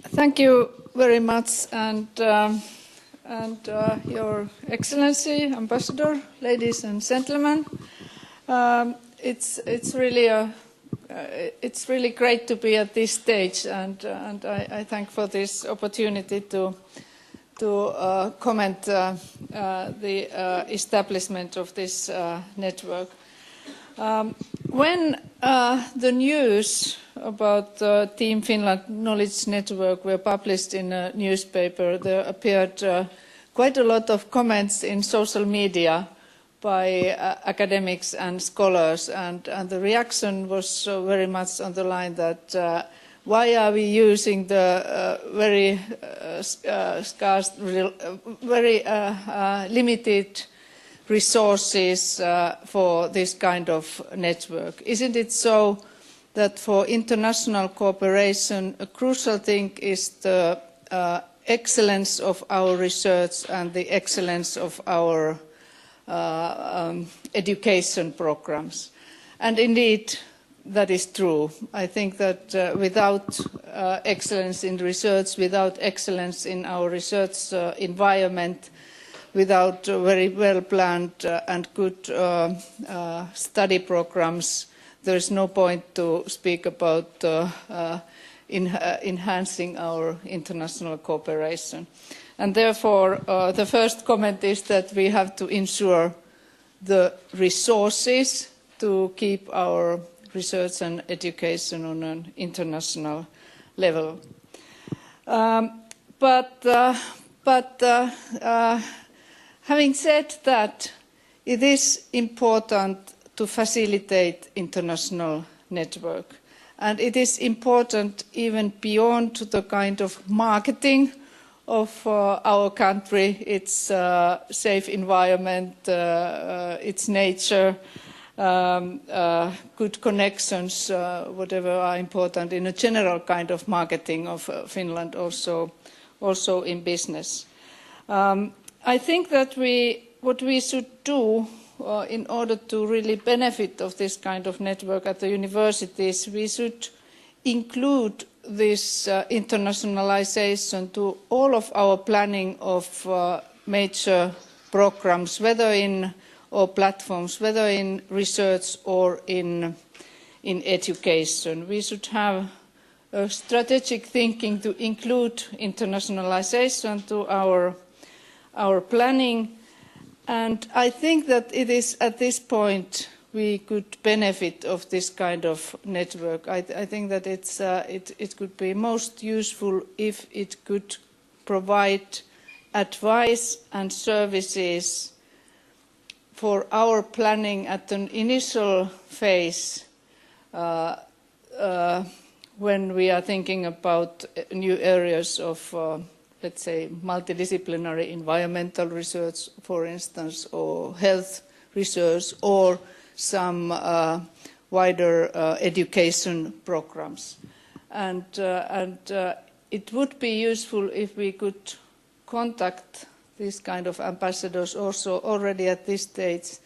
Thank you very much, and Your Excellency, Ambassador, ladies and gentlemen. It's really great to be at this stage, and I thank for this opportunity to comment the establishment of this network. When the news about the Team Finland Knowledge Network were published in a newspaper, there appeared quite a lot of comments in social media by academics and scholars, and the reaction was very much on the line that why are we using the very scarce, very limited resources for this kind of network? Isn't it so that for international cooperation a crucial thing is the excellence of our research and the excellence of our education programs? And indeed that is true. I think that without excellence in research, without excellence in our research environment, without very well planned and good study programs, there is no point to speak about enhancing our international cooperation. And therefore, the first comment is that we have to ensure the resources to keep our research and education on an international level. Having said that, it is important to facilitate international network, and it is important even beyond the kind of marketing of our country, its safe environment, its nature, good connections, whatever are important in a general kind of marketing of Finland, also in business. I think that what we should do in order to really benefit of this kind of network at the universities, we should include this internationalization to all of our planning of major programs, or platforms, whether in research or in education. We should have a strategic thinking to include internationalization to our planning, and I think that it is at this point we could benefit of this kind of network. I think that it could be most useful if it could provide advice and services for our planning at an initial phase when we are thinking about new areas of let's say multidisciplinary environmental research, for instance, or health research, or some wider education programs. And it would be useful if we could contact these kind of ambassadors also already at this stage,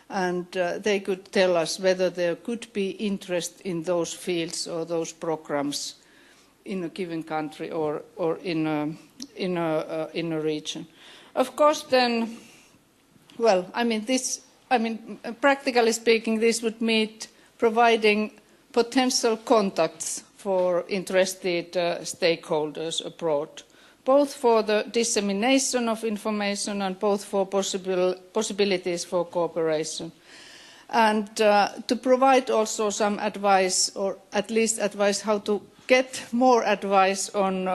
and they could tell us whether there could be interest in those fields or those programs in a given country or in a region. Of course, then, well, practically speaking, this would mean providing potential contacts for interested stakeholders abroad, both for the dissemination of information and both for possibilities for cooperation. And to provide also some advice, or at least advice how to get more advice on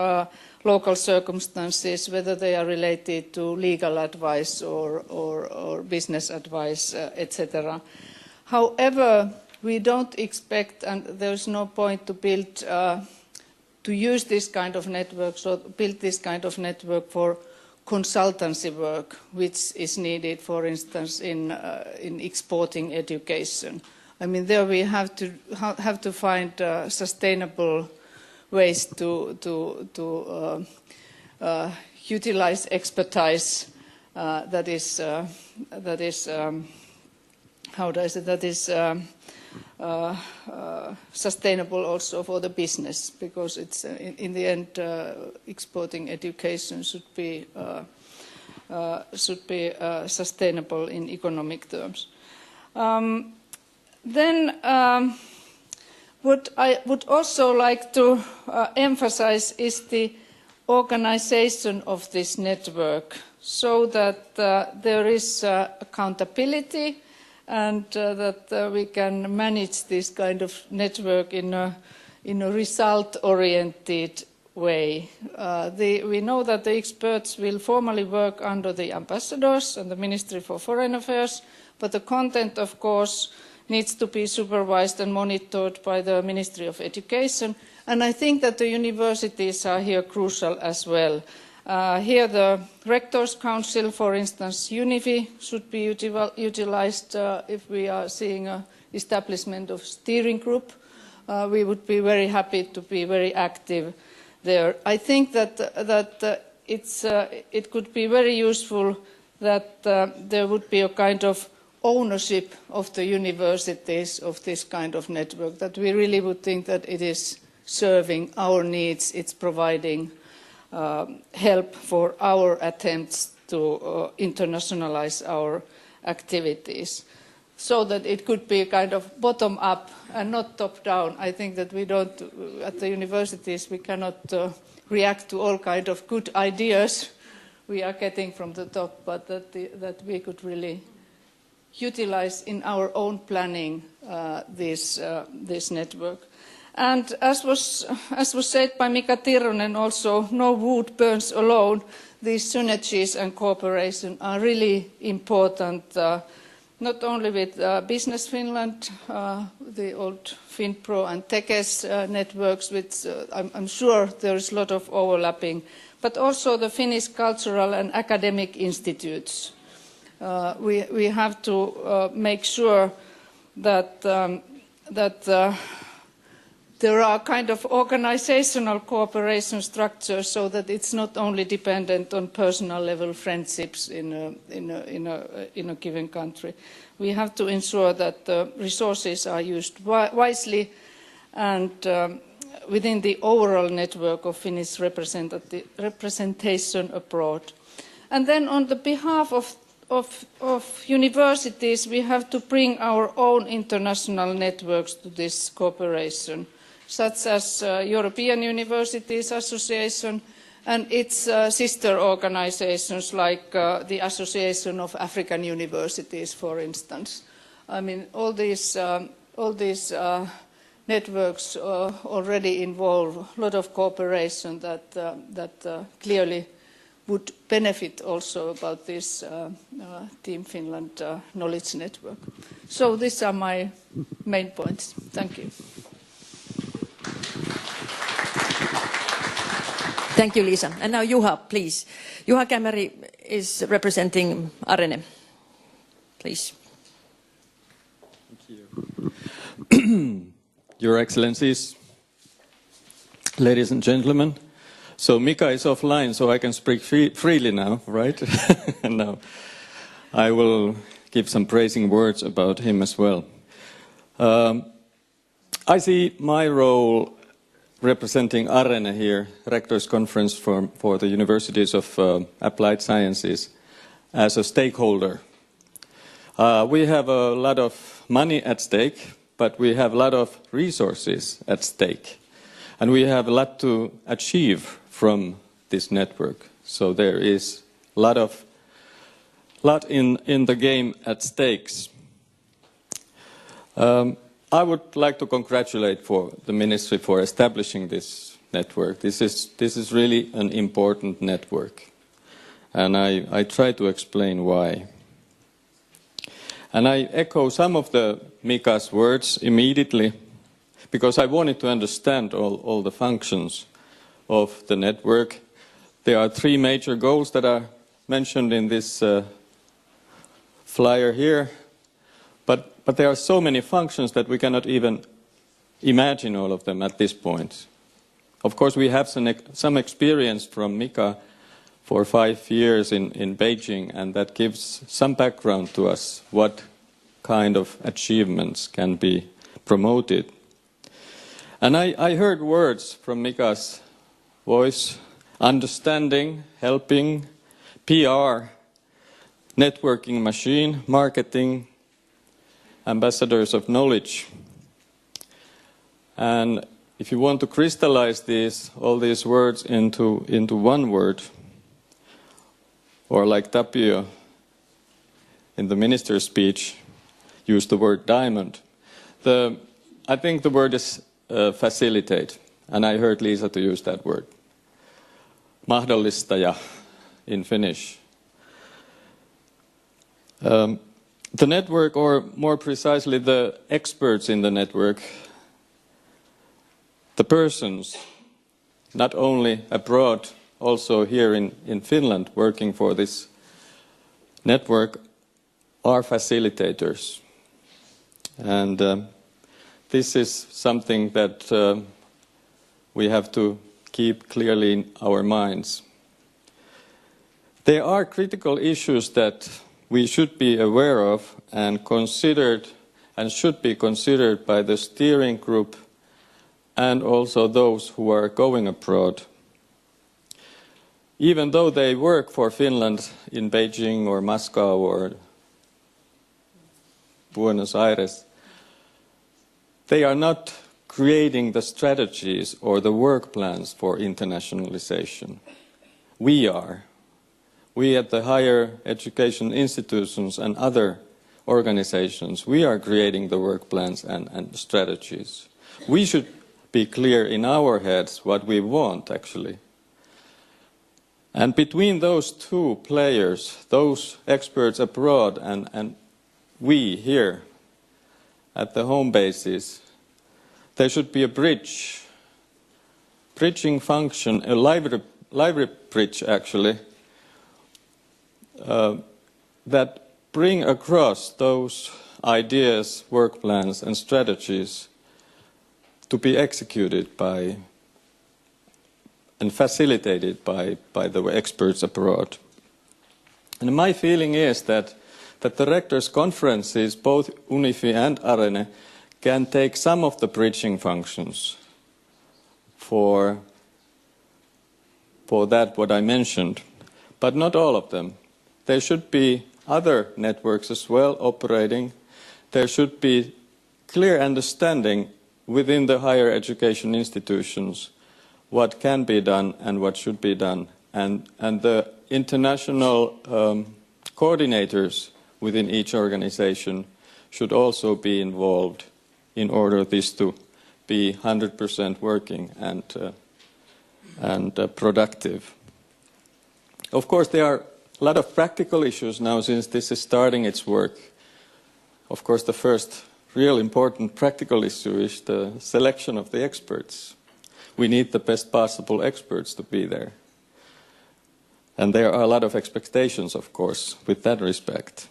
local circumstances, whether they are related to legal advice or business advice, etc. However, we don't expect, and there's no point to build, to use this kind of network, so build this kind of network for consultancy work, which is needed, for instance, in exporting education. I mean, there we have to find sustainable ways to utilize expertise that is how do I say, that is sustainable also for the business, because it's in the end exporting education should be sustainable in economic terms. Then what I would also like to emphasize is the organization of this network, so that there is accountability and that we can manage this kind of network in a result-oriented way. We know that the experts will formally work under the ambassadors and the Ministry for Foreign Affairs, but the content, of course, needs to be supervised and monitored by the Ministry of Education. And I think that the universities are here crucial as well. Here the Rectors Council, for instance, UNIFI, should be utilized if we are seeing an establishment of steering group. We would be very happy to be very active there. I think that it could be very useful that there would be a kind of ownership of the universities of this kind of network, that we really would think that it is serving our needs, it's providing help for our attempts to internationalize our activities, so that it could be kind of bottom up and not top down. I think that we don't, at the universities, we cannot react to all kind of good ideas we are getting from the top, but that we could really utilize in our own planning this network. And as was said by Mika Tirronen also, no wood burns alone. These synergies and cooperation are really important, not only with Business Finland, the old FinPro and Tekes networks, which I'm sure there is a lot of overlapping, but also the Finnish cultural and academic institutes. We have to make sure that there are kind of organizational cooperation structures, so that it's not only dependent on personal level friendships in a given country. We have to ensure that the resources are used wisely and within the overall network of Finnish representation abroad. And then on the behalf of universities, we have to bring our own international networks to this cooperation, such as European Universities Association and its sister organizations like the Association of African Universities, for instance. I mean, all these networks already involve a lot of cooperation that clearly would benefit also about this Team Finland knowledge network. So these are my main points. Thank you. Thank you, Liisa. And now Juha, please. Juha Kämäri is representing ARENE. Please. Thank you. Your Excellencies, ladies and gentlemen. So Mika is offline, so I can speak freely now, right? And now I will give some praising words about him as well. I see my role representing ARENE here, Rectors Conference for the Universities of Applied Sciences, as a stakeholder. We have a lot of money at stake, but we have a lot of resources at stake. And we have a lot to achieve from this network. So there is a lot in the game at stakes. I would like to congratulate the Ministry for establishing this network. This is really an important network. And I try to explain why. And I echo some of Mika's words immediately, because I wanted to understand all the functions of the network. There are 3 major goals that are mentioned in this flyer here, but there are so many functions that we cannot even imagine all of them at this point. Of course, we have some experience from Mika for 5 years in Beijing, and that gives some background to us what kind of achievements can be promoted. And I heard words from Mika's voice: understanding, helping, PR, networking machine, marketing, ambassadors of knowledge. And if you want to crystallize all these words into one word, or like Tapio in the minister's speech used the word diamond, I think the word is facilitate, and I heard Liisa to use that word. Mahdollistaja in Finnish. The network, or more precisely the experts in the network, the persons, not only abroad, also here in Finland, working for this network, are facilitators. And this is something that we have to keep clearly in our minds. There are critical issues that we should be aware of and considered, and should be considered by the steering group and also those who are going abroad. Even though they work for Finland in Beijing or Moscow or Buenos Aires, they are not creating the strategies or the work plans for internationalization. We are. We at the higher education institutions and other organizations, we are creating the work plans and strategies. We should be clear in our heads what we want, actually. And between those two players, those experts abroad and we here at the home bases, there should be a bridging function, a library bridge actually, that bring across those ideas, work plans and strategies to be executed by and facilitated by the experts abroad. And my feeling is that the Rectors Conferences, both UNIFI and ARENE, can take some of the bridging functions for that what I mentioned, but not all of them. There should be other networks as well operating. There should be clear understanding within the higher education institutions what can be done and what should be done. And the international coordinators within each organization should also be involved in order this to be 100% working and productive. Of course, there are a lot of practical issues now since this is starting its work. Of course, the first real important practical issue is the selection of the experts. We need the best possible experts to be there. And there are a lot of expectations, of course, with that respect.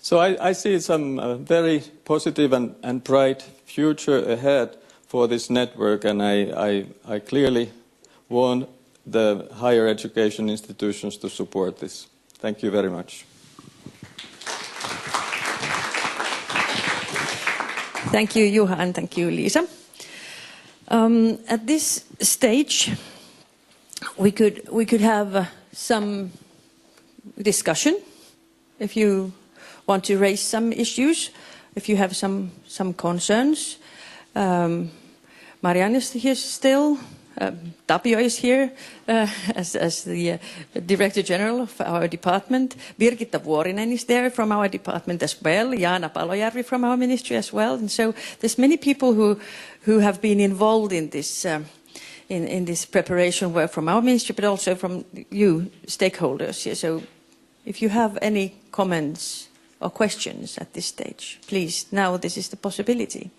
So I see some very positive and bright future ahead for this network, and I clearly want the higher education institutions to support this. Thank you very much. Thank you, Juha, and thank you, Liisa. At this stage, we could have some discussion. If you want to raise some issues, if you have some concerns. Marianne is here still. Tapio is here as the Director General of our department. Birgitta Vuorinen is there from our department as well. Jaana Palojärvi from our ministry as well. And so there's many people who have been involved in this in this preparation work from our ministry, but also from you stakeholders here. So if you have any comments or questions at this stage, please, now this is the possibility.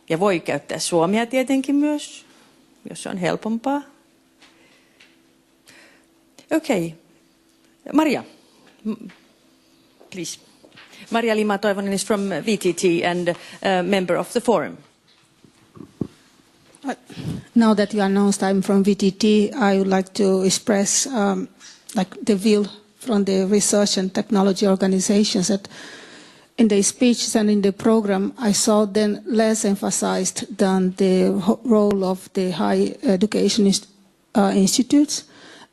Ja voi käyttää suomea tietenkin myös, jos on helpompaa. Okay. Maria, please. Maria Lima Toivonen is from VTT and a member of the forum. Now that you announced I'm from VTT, I would like to express the view from the research and technology organizations that in the speeches and in the program, I saw then less emphasized than the role of the higher education institutes.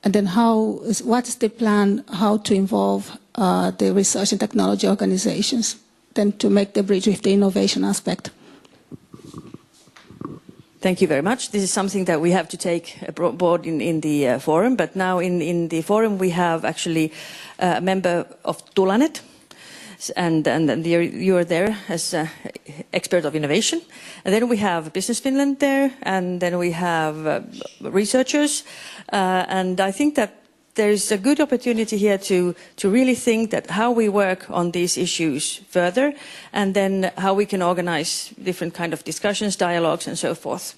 And then what is the plan how to involve the research and technology organizations then to make the bridge with the innovation aspect? Thank you very much. This is something that we have to take aboard in the forum, but now in the forum we have actually a member of Tulanet, and you are there as expert of innovation. And then we have Business Finland there, and then we have researchers, and I think that there is a good opportunity here to really think that how we work on these issues further, and then how we can organize different kind of discussions, dialogues, and so forth.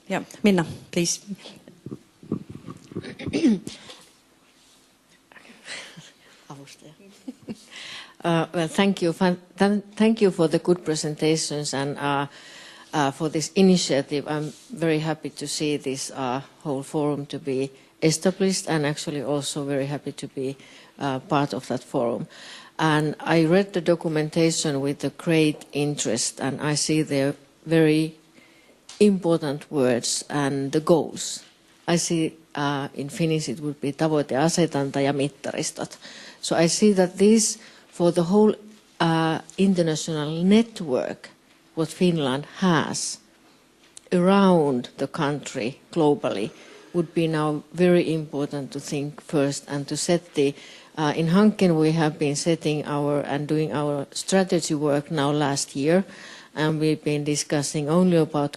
Yeah, Minna, please. Well, thank you. Thank you for the good presentations and for this initiative. I'm very happy to see this whole forum to be established, and actually also very happy to be part of that forum. And I read the documentation with a great interest, and I see there very important words and the goals. I see in Finnish it would be tavoiteasetanta ja mittaristot. So I see that this, for the whole international network what Finland has around the country globally, would be now very important to think first and to set the, in Hanken we have been setting and doing our strategy work now last year, and we've been discussing only about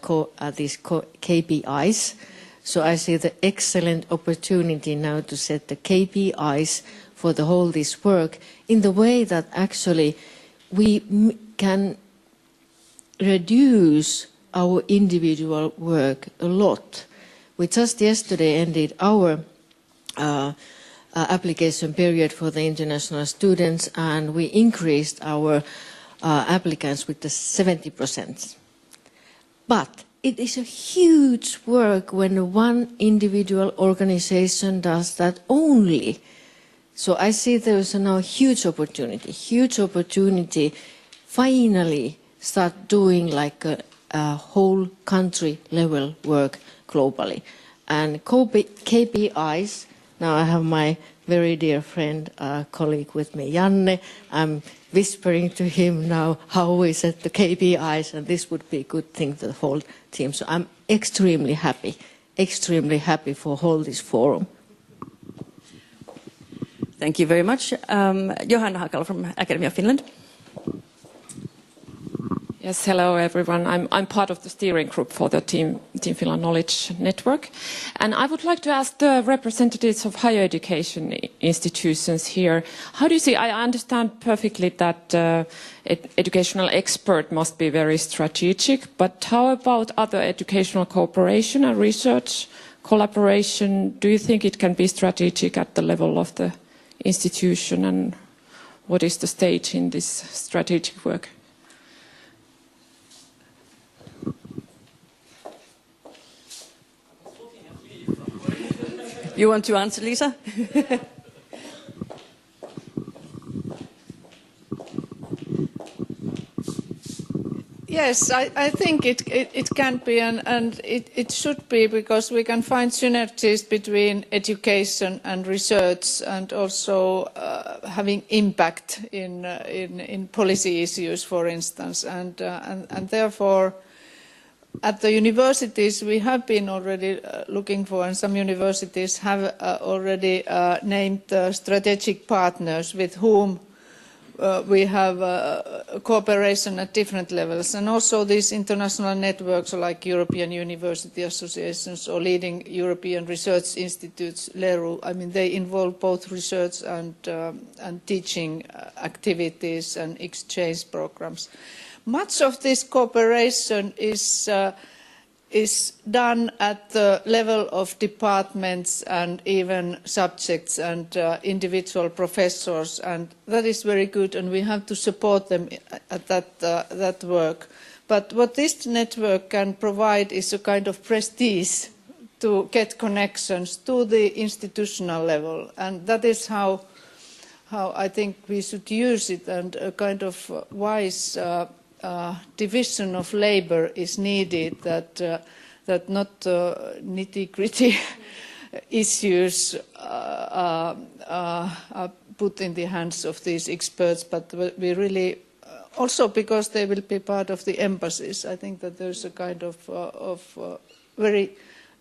these KPIs. So I see the excellent opportunity now to set the KPIs for the whole this work in the way that actually we can reduce our individual work a lot. We just yesterday ended our application period for the international students, and we increased our applicants with the 70%. But it is a huge work when one individual organization does that only. So I see there is now a huge opportunity finally start doing like a whole country level work globally. And KPIs, now I have my very dear friend, colleague with me, Janne. I'm whispering to him now how we set the KPIs, and this would be a good thing to the whole team. So I'm extremely happy for whole this forum. Thank you very much. Johanna Hakala from Academy of Finland. Yes, hello everyone. I'm part of the steering group for the Team Finland Knowledge network. And I would like to ask the representatives of higher education institutions here, how do you see, I understand perfectly that educational expert must be very strategic, but how about other educational cooperation and research collaboration? Do you think it can be strategic at the level of the institution, and what is the stage in this strategic work? You want to answer, Liisa? Yes, I think it can be, and it should be, because we can find synergies between education and research, and also having impact in policy issues, for instance, and therefore at the universities we have been already looking for, and some universities have already named strategic partners with whom we have cooperation at different levels, and also these international networks like European University Associations or leading European research institutes, LERU. I mean, they involve both research and teaching activities and exchange programs. Much of this cooperation is done at the level of departments and even subjects and individual professors, and that is very good, and we have to support them at that work. But what this network can provide is a kind of prestige to get connections to the institutional level, and that is how I think we should use it, and a kind of wise division of labor is needed, that not nitty-gritty issues are put in the hands of these experts, but we really, also because they will be part of the embassies, I think that there's a kind of very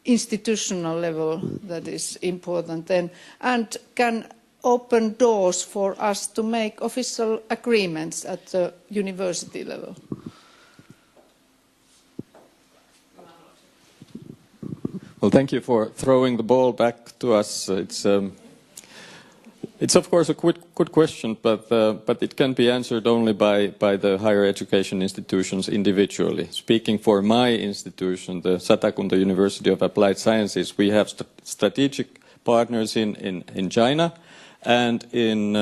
institutional level that is important then, and can open doors for us to make official agreements at the university level. Well, thank you for throwing the ball back to us. It's of course a good question, but it can be answered only by the higher education institutions individually. Speaking for my institution, the Satakunta University of Applied Sciences, we have strategic partners in China and in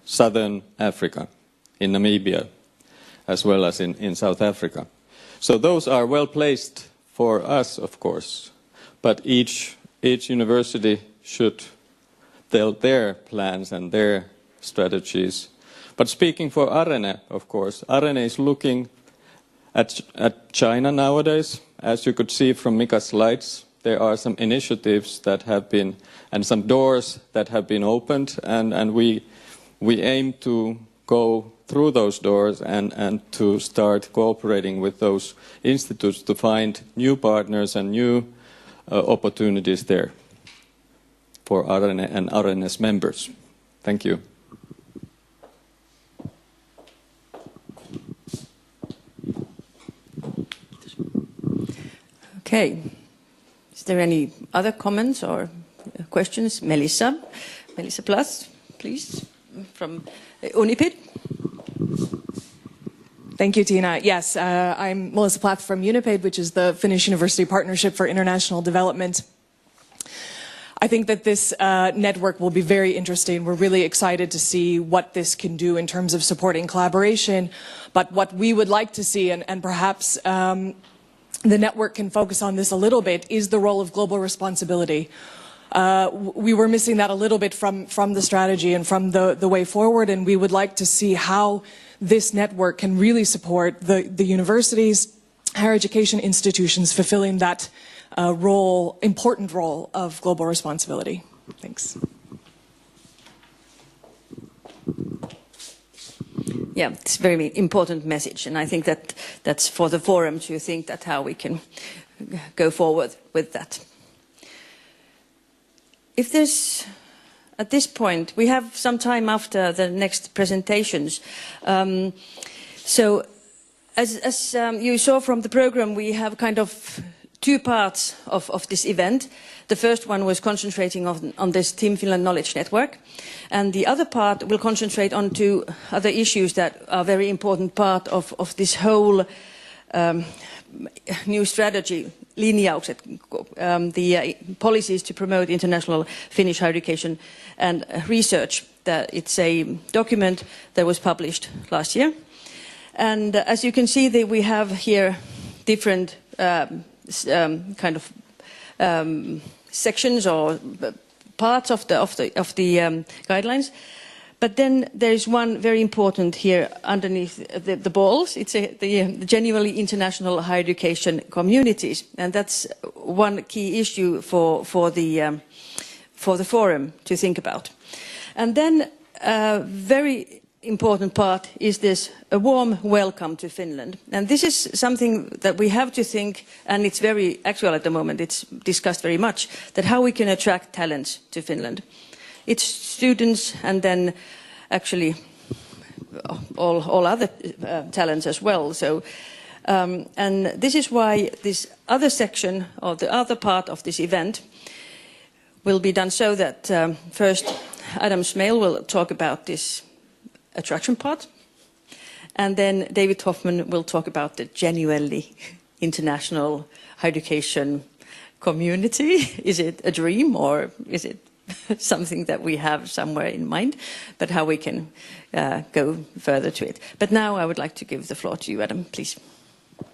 southern Africa, in Namibia, as well as in South Africa. So those are well placed for us, of course, but each university should tell their plans and their strategies. But speaking for ARENE, of course, ARENE is looking at China nowadays. As you could see from Mika's slides, there are some initiatives that have been, and some doors that have been opened, and we aim to go through those doors and to start cooperating with those institutes to find new partners and new opportunities there for ARENE and ARENE's members. Thank you. Okay. Is there any other comments or questions? Melissa Plus, please, from UNIFI. Thank you, Tina. Yes, I'm Melissa Plath from UNIFId, which is the Finnish University Partnership for International Development. I think that this network will be very interesting. We're really excited to see what this can do in terms of supporting collaboration. But what we would like to see, and perhaps the network can focus on this a little bit, is the role of global responsibility. We were missing that a little bit from the strategy and from the way forward, and we would like to see how this network can really support the universities, higher education institutions fulfilling that important role of global responsibility. Thanks. Yeah, it's a very important message, and I think that's for the forum to think that how we can go forward with that. If there's, at this point, we have some time after the next presentations. So, as you saw from the program, we have kind of two parts of this event. The first one was concentrating on this Team Finland Knowledge Network, and the other part will concentrate on two other issues that are very important part of this whole new strategy, linjaukset, the policies to promote international Finnish higher education and research. It's a document that was published last year, and as you can see, that we have here different kind of sections or parts of the guidelines. But then there is one very important here underneath the balls. It's the genuinely international higher education communities, and that's one key issue for the forum to think about. And then very important part is this a warm welcome to Finland, and this is something that we have to think, and it's very actual at the moment. It's discussed very much that how we can attract talents to Finland. It's students and then actually all other talents as well. So, and this is why this other section or the other part of this event will be done so that first Adam Smale will talk about this attraction part, and then David Hoffman will talk about the genuinely international higher education community. Is it a dream or is it something that we have somewhere in mind, but how we can go further to it. But now I would like to give the floor to you, Adam, please.